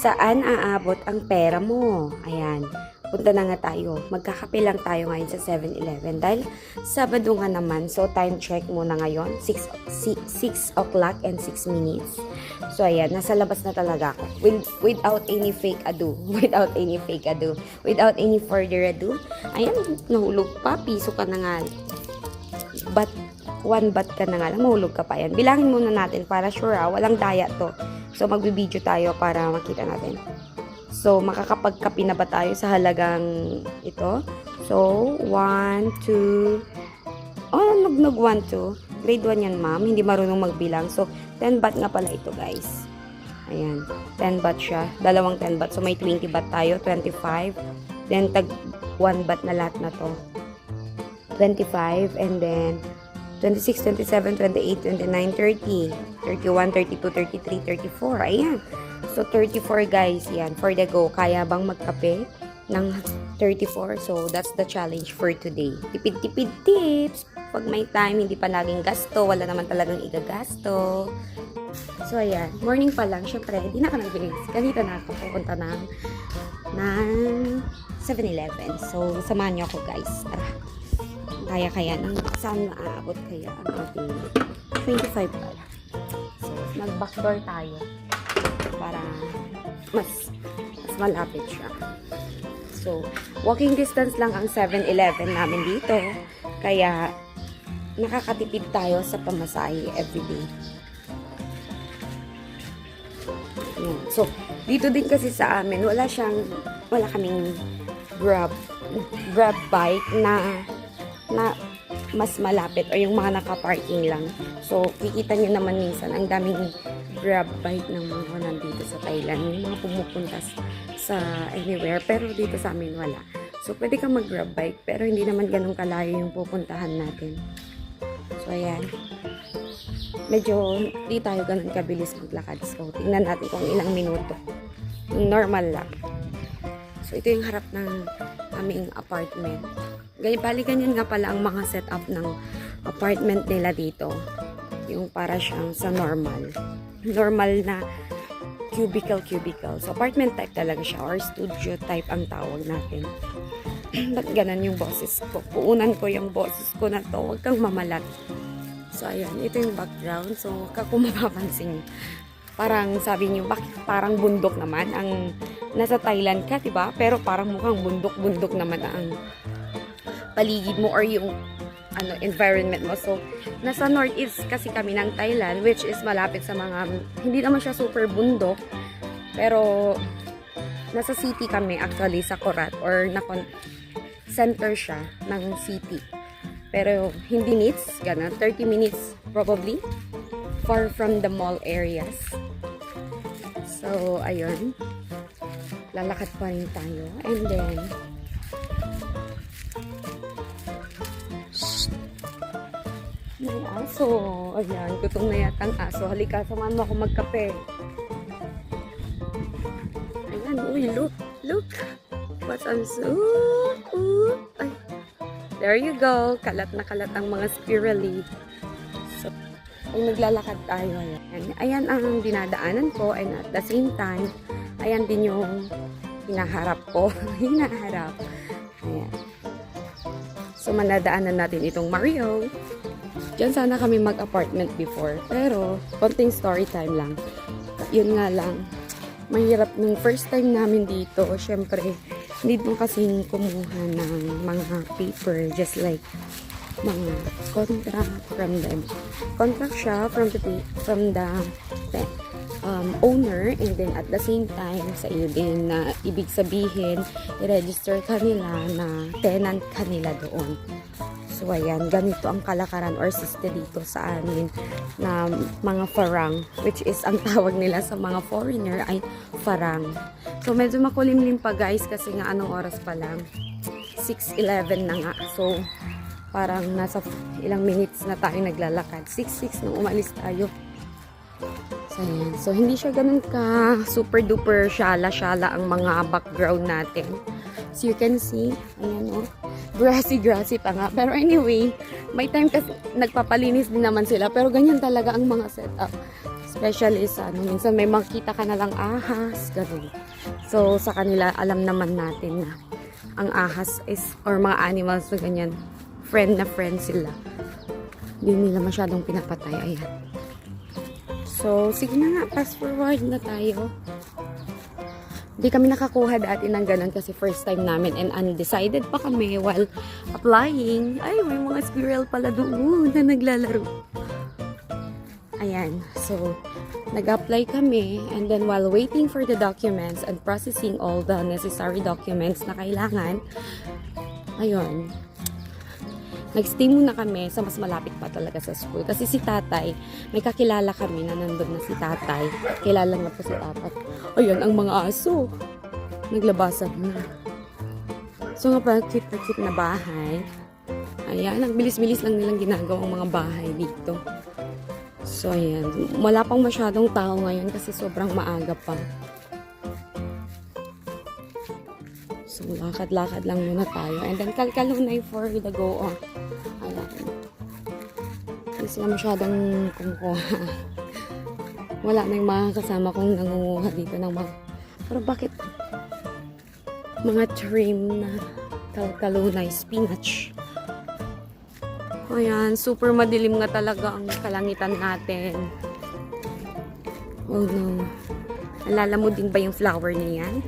Saan aabot ang pera mo? Ayan. Punta na nga tayo. Magkakape lang tayo ngayon sa 7-Eleven. Dahil Sabado nga naman. So, time check muna ngayon. 6 o'clock and 6 minutes. So, ayan. Nasa labas na talaga ako. Without any fake ado. Without any fake ado. Without any further ado. Ayan. Nahulog pa. Piso ka na nga. But, 1 bat ka na nga lang. Mahulog ka pa yan. Bilangin muna natin para sure walang daya to. So, magbibideo tayo para makita natin. So, makakapagkapi na ba tayo sa halagang ito? So, 1, 2, oh, nagnog 1, 2. Grade 1 yan, ma'am. Hindi marunong magbilang. So, 10 baht nga pala ito, guys. Ayan. 10 baht siya. Dalawang 10 baht. So, may 20 baht tayo. 25. Then, tag 1 baht na lahat na to. 25. And then, 26, 27, 28, 29, 30, 31, 32, 33, 34. Ayan. So, 34 guys. Yan. For the go. Kaya bang magkape ng 34? So, that's the challenge for today. Tipid-tipid tips. Pag may time, hindi pa naging gasto. Wala naman talagang igagasto. So, ayan. Morning pa lang. Siyempre, hindi na ka nagbilis. Ganito na ako pupunta ng 7-Eleven. So, samahan niyo ako guys. Tara. Kaya ng saan maaabot kaya ang ating 25 pala. So, mag-backdoor tayo para mas malapit siya. So, walking distance lang ang 7-Eleven namin dito. Kaya, nakakatipid tayo sa pamasahe everyday. Yan. So, dito din kasi sa amin, wala kaming grab bike na mas malapit o yung mga naka-parking lang. So, kikita nyo naman minsan ang daming grab bike ng mga nandito sa Thailand. Yung mga pumupunta sa anywhere. Pero dito sa amin wala. So, pwede kang mag-grab bike pero hindi naman ganun kalayo yung pupuntahan natin. So, ayan. Medyo di tayo ganun kabilis maglakad. So, tingnan natin kung ilang minuto. Normal lang. So, ito yung harap ng aming apartment. Bali ganyan nga pala ang mga setup ng apartment nila dito. Yung para siyang sa normal na cubicle. So, apartment type talaga siya or studio type ang tawag natin. Ba't ganun yung boses ko? Puunan ko yung boses ko na to. Huwag kang mamalat. So, ayan. Ito yung background. So, huwag ka kung mapapansin. Parang sabi niyo, bakit parang bundok naman? Ang nasa Thailand ka, diba? Pero parang mukhang bundok naman ang paligid mo or yung environment mo. So, nasa northeast kasi kami ng Thailand, which is malapit sa mga, hindi naman siya super bundok, pero nasa city kami actually sa Korat or center siya ng city. Pero hindi minutes, ganun, 30 minutes probably, far from the mall areas. So, ayun. Lalakad pa rin tayo. And then, may aso. Ayan, gutom na yata ang aso. Halika, samahan mo ako magkape. Ayan, uy, look. What's on soup? Ay, there you go. Kalat na kalat ang mga spirally. So, ay naglalakad tayo. Ayan ang dinadaanan ko and at the same time, ayan din yung hinaharap ko. Hinaharap. Ayan. So, manadaanan natin itong Mario. Diyan sana kami mag-apartment before. Pero, konting story time lang. Yun nga lang. Mahirap nung first time namin dito. Syempre, hindi mo kasing kumuha ng mga paper. Just like, mga contract from them. Contract siya from the owner. And then, at the same time, sa iyo din na ibig sabihin, i-register ka nila na tenant ka nila doon. So, ayan, ganito ang kalakaran or siste dito sa amin na mga farang, which is ang tawag nila sa mga foreigner ay farang. So, medyo makulimlim pa guys kasi nga anong oras pa lang? 6:11 na nga. So, parang nasa ilang minutes na tayo naglalakad. 6:06 nung umalis tayo. So, ayan. So, hindi siya ganun ka super duper syala-syala ang mga background natin. So, you can see, ayan o. Grassy pa nga. Pero anyway, may time kasi nagpapalinis din naman sila. Pero ganyan talaga ang mga setup. Especially sa ano, minsan may makita ka na lang ahas, ganun. So, sa kanila, alam naman natin na ang ahas is, or mga animals na ganyan, friend na friend sila. Hindi nila masyadong pinapatay. Ayan. So, sige na nga, fast forward na tayo. Hindi kami nakakuha dati ng ganun kasi first time namin and undecided pa kami while applying. Ay, may mga squirrel pala doon na naglalaro. Ayan. So, nag-apply kami and then while waiting for the documents and processing all the necessary documents na kailangan, ayun, nag-stay muna kami sa mas malapit pa talaga sa school. Kasi si tatay, may kakilala kami na nandun na si tatay. Kilala nga po si tatay. Ayun, ang mga aso. Naglabasan na. So nga pa, cute na bahay. Ayan, ang bilis-bilis lang nilang ginagawang mga bahay dito. So ayan, wala pang masyadong tao ngayon kasi sobrang maaga pa. So, lakad-lakad lang muna tayo. And then, kalkalunay for the go on. Ayan. Hindi sila masyadong kumukuha. Wala na yung mga kasama kong nangunguha dito ng mga... Pero bakit mga trim na kalkalunay, spinach? Ayan, super madilim nga talaga ang kalangitan natin. Oh no. Alala mo din ba yung flower na yan?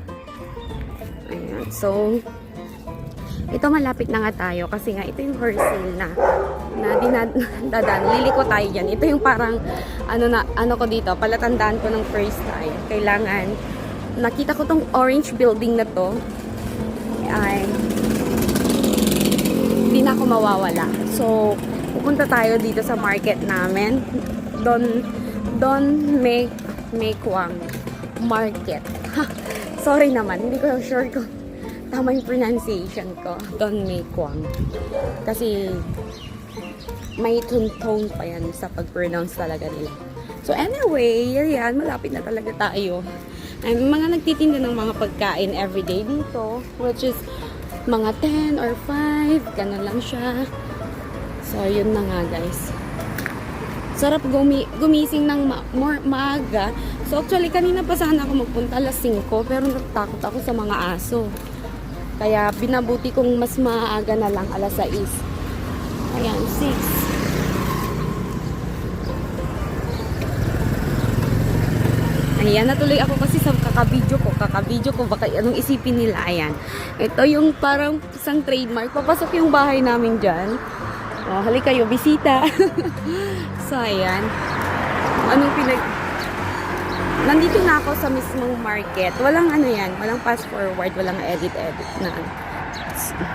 Ayan. So, ito malapit na nga tayo kasi nga ito yung horse sale na dinadaan. Liliko tayo dyan. Ito yung parang ano ko dito, palatandaan ko ng first time. Kailangan, nakita ko tong orange building na to. Ay, hindi na ako mawawala. So, pupunta tayo dito sa market namin. Don Mekwang Market. Sorry naman, hindi ko sure kung tama yung pronunciation ko. Don Mekwang. Kasi may tone pa yan sa pag-pronounce talaga nila. So anyway, yan, malapit na talaga tayo. Ay, mga nagtitinda ng mga pagkain everyday dito, which is mga 10 or 5, ganun lang siya. So, yun na nga guys. Sarap gumising ng maaga. So, actually, kanina pa sana ako magpunta alas 5, pero natakot ako sa mga aso. Kaya, binabuti kong mas maaga na lang alas 6. Ayan, 6. Ayan, natuloy ako kasi sa kakabidyo ko, baka anong isipin nila, ayan. Ito yung parang isang trademark. Papasok yung bahay namin dyan. Oh, halik kayo, bisita. So, ayan. Nandito na ako sa mismong market. Walang ano yan, walang fast forward, walang edit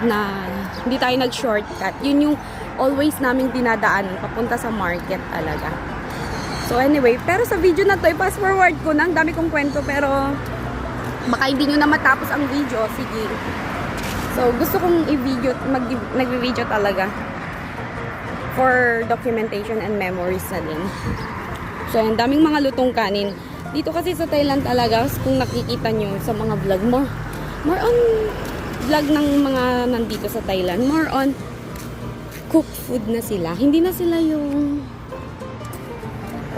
na hindi tayo nag-shortcut. Yun yung always naming dinadaanan, papunta sa market talaga. So anyway, pero sa video na to, i-fast forward ko na. Ang dami kong kwento, pero baka hindi nyo na matapos ang video. Sige. So, gusto kong i-video, nag-video talaga for documentation and memories na din. So, ang daming mga lutong kanin. Dito kasi sa Thailand talaga, kung nakikita nyo sa mga vlog, more on vlog ng mga nandito sa Thailand, more on cooked food na sila. Hindi na sila yung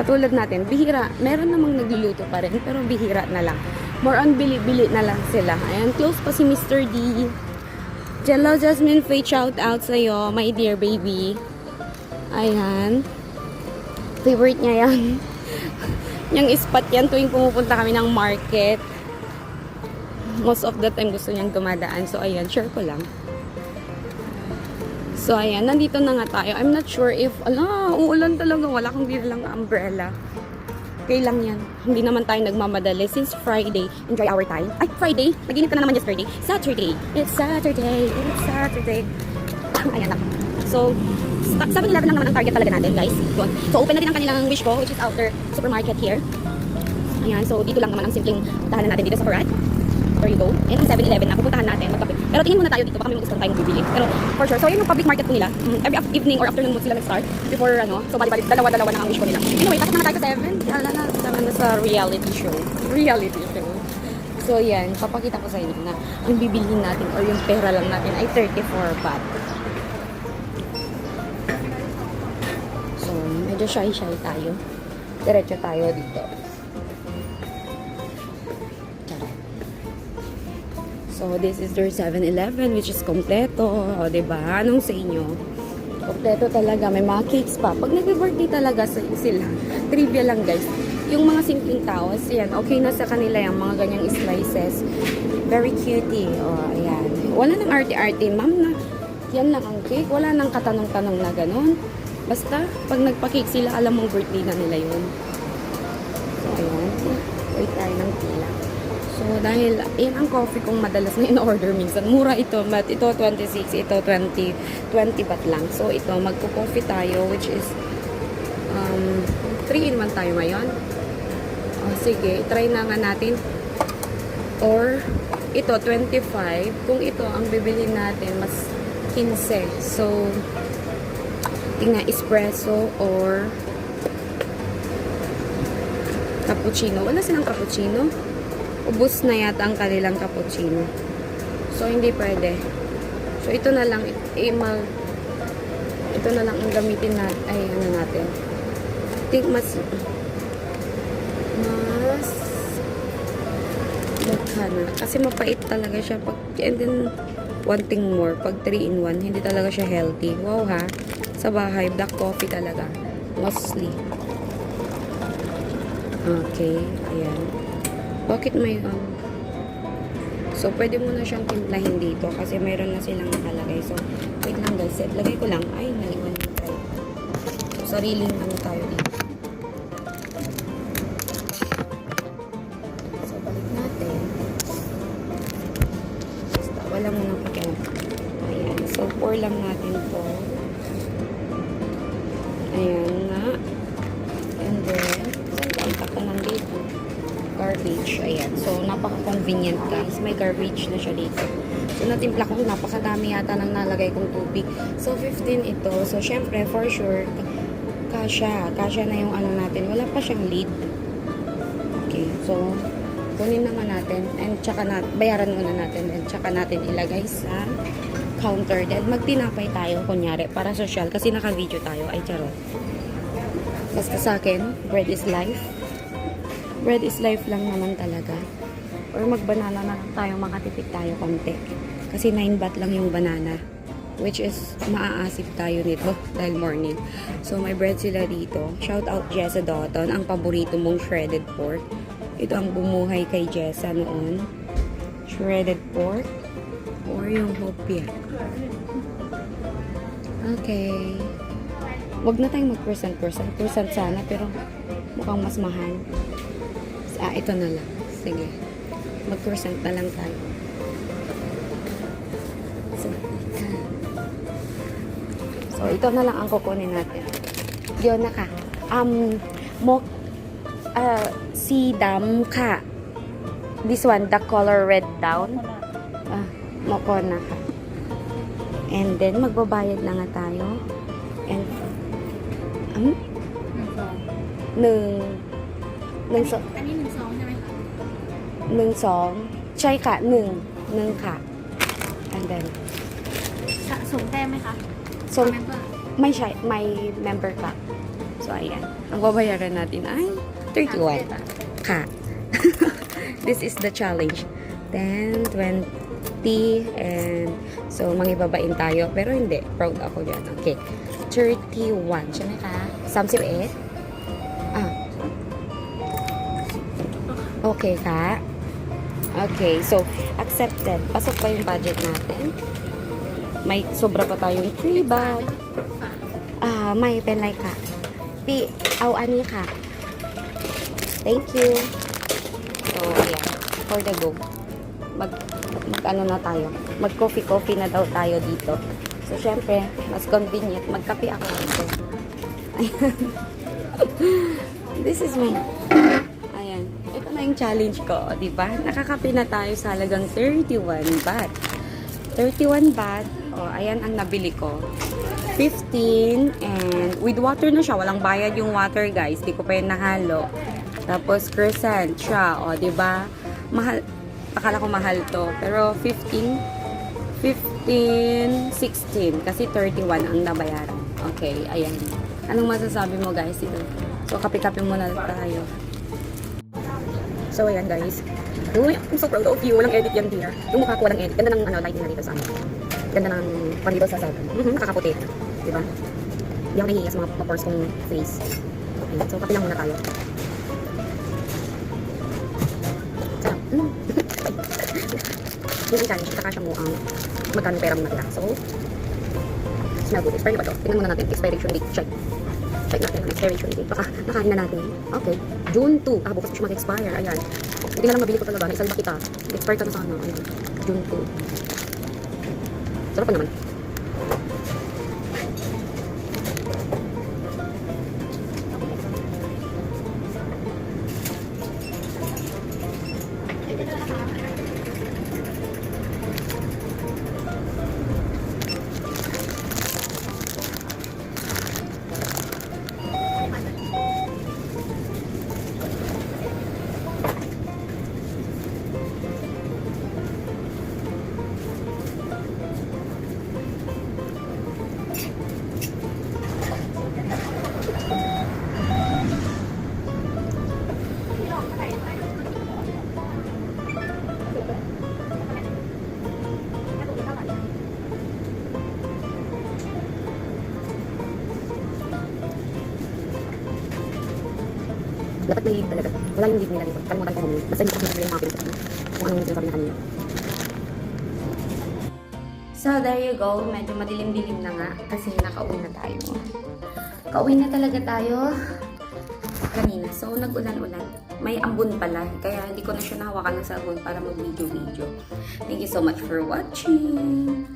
katulad natin, bihira. Meron namang nagluluto pa rin, pero bihira na lang. More on bili-bili na lang sila. Ayan, close pa si Mr. D. Hello, Jasmine Faye, shout out sa'yo, my dear baby. Ayan. Favorite niya yan. Yung spot yan tuwing pumupunta kami ng market. Most of the time gusto niyang dumadaan. So, ayan, share ko lang. So, ayan, nandito na nga tayo. I'm not sure if, uulan talaga. Wala kang lang umbrella. Okay lang yan. Hindi naman tayo nagmamadali since Friday. Enjoy our time. Ay, Friday. Naginip ka na naman yesterday. Saturday. It's Saturday. It's Saturday. Ayan na. So, 7-Eleven lang naman ang target talaga natin, guys. So, open na din ang kanilang Wishko, which is outer supermarket here. Ayan, so dito lang naman ang simpleng tahanan natin dito sa Parat. There you go. And ang 7-Eleven na, pupuntahan natin, magkape. Pero tingin muna tayo dito, baka may gusto tayong bibili. Pero for sure, so yun yung public market po nila. Every evening or afternoon mo sila nag-start. Before so bali-bali, dalawa-dalawa na ang wish ko nila. Anyway, pasok na tayo sa 7. Wala na sa reality show. So yan, papakita ko sa inyo na ang bibilihin natin or yung pera lang natin ay 34 baht. So, medyo shy tayo. diretso tayo dito. Charot. So, this is their 7-Eleven, which is kompleto. O, diba? Anong sa inyo? Kompleto talaga. May mga cakes pa. Pag nag-birthday talaga sila, trivia lang guys. Yung mga simpleng taos, yan, okay na sa kanila yung mga ganyang slices. Very cutie. O, ayan. Wala nang arte-arte, ma'am, na yan lang ang cake. Wala nang katanong-tanong na ganun. Basta, pag nagpa-cake sila, alam mong birthday na nila yun. So, ayan. Wait tayo ng pila. So, dahil, yan ang coffee kong madalas na in-order minsan. Mura ito, but ito 26, ito 20 baht lang. So, ito, magpo-coffee tayo, which is 3-in-1 tayo ngayon. Sige, try na nga natin. Or, ito, 25. Kung ito, ang bibili natin, mas 15. So, tingnan, espresso or cappuccino. Wala silang cappuccino. Ubus na yata ang kanilang cappuccino. So, hindi pwede. So, ito na lang, ito na lang ang gamitin natin. Ay, ano natin. I think mas na. Kasi mapait talaga siya. And then, one thing more, pag 3-in-1, hindi talaga siya healthy. Wow ha. Sa bahay, black coffee talaga. Mostly. Okay. Ayan. Bakit may So, pwede mo na siyang timplahin dito kasi mayroon na silang nakalagay. So, wait lang guys. Lagay ko lang. Ay, naiwan na tayo. So, sariling ano tayo dito. So, balik natin. Basta, wala mo nang pakialam. Ayan. So, pour lang natin po. Ayan nga. And then, saan tayo ko nandito? Garbage. Ayan. So, napaka-convenient guys. May garbage na siya dito. So, natimpla ko. Napakadami yata nang nalagay kong tubig. So, 15 ito. So, syempre, for sure, kasya. Kasya na yung ano natin. Wala pa siyang lid. Okay. So, kunin naman natin. And tsaka bayaran muna natin. And tsaka natin ilagay sa counter. Then, magtinapay tayo, kunyari, para social. Kasi naka-video tayo. Ay, charot. Basta sa akin, bread is life. Bread is life lang naman talaga. Or mag-banana na lang tayo, makatipid tayo konti. Kasi 9 baht lang yung banana. Which is, maaasip tayo nito dahil morning. So, may bread sila dito. Shout out Jessa Dotton, ang paborito mong shredded pork. Ito ang bumuhay kay Jessa noon. Shredded pork. Or yung hopia. Okay. Wag na tayong mag-percent sana, pero mukhang mas mahal. Ito na lang. Sige. Mag-percent na lang tayo. So, ito na lang ang kukunin natin. Yun na ka. Si dam ka. This one, the color red down. Moko na ka. And then, magbabayad na nga tayo. And,หนึ่งสองอันนี้1 2ใช่ไหมคะ1 2ใช่ค่ะ1ค่ะ and then ส่งแต้มไหมคะ so ไม่ใช่ my member ค่ะ so ayan ang babayaran natin ay 31 ค่ะ this is the challenge 10 20 and so mangibabain tayo pero hindi proud ako dyan. Okay, 31 ใช่ไหมคะ31 okay ka. Okay, so accepted. Pasok pa yung budget natin. May sobra pa tayong 3 baht. May penlay ka. Ani ka. Thank you. So, ayan. For the go. Mag-ano na tayo. Mag-coffee na daw tayo dito. So, syempre, mas convenient. Magkape ako dito. Ayan. This is me. Ayan. Ito na yung challenge ko, di ba? Nakakape na tayo sa halagang 31 baht. 31 baht. O, ayan ang nabili ko. 15 and with water na siya. Walang bayad yung water, guys. Di ko pa yun nahalo. Tapos croissant siya. O, di ba? Mahal. Akala ko mahal to. Pero 15, 16. Kasi 31 ang nabayaran. Okay, ayan. Anong masasabi mo, guys, dito So, kape-kape muna tayo. So, ayan guys. Uy, I'm so proud of you. Walang edit yan, dear. Yung mukha ko walang edit. Ganda ng lighting na dito sa amin. Ganda ng panito sa side. Nakakaputi. Diba? Hindi ako nahihiya sa mga pores kong face. Okay, so kape lang muna tayo. Sarap. Hindi tayo. Kakasya mo ang magkano pera mo natira. So, smell good. Expire na ba ito? Tingnan muna natin. Expiration date. Check. Check natin ang expiration date. Baka nakain na natin. Okay. June 2. Bukas siya mag-expire. Ayan. Hindi na lang mabili ko talaga. Naisalba kita. Expire ka na sana. Ayan. June 2. Sarap pa naman. Dapat may leave talaga. Wala yung leave nila dito. Kalimutan ko humingi. Basta hindi ko sinasabi yung mga pinagsasabi. Kung anong sinasabi na kanina. So, there you go. Medyo madilim-dilim na nga. Kasi nakauwi na tayo. Kauwi na talaga tayo kanina. So, nag-ulan-ulan. May ambon pala. Kaya hindi ko na siya nahawakan ng sabon para mag-video-video. Thank you so much for watching.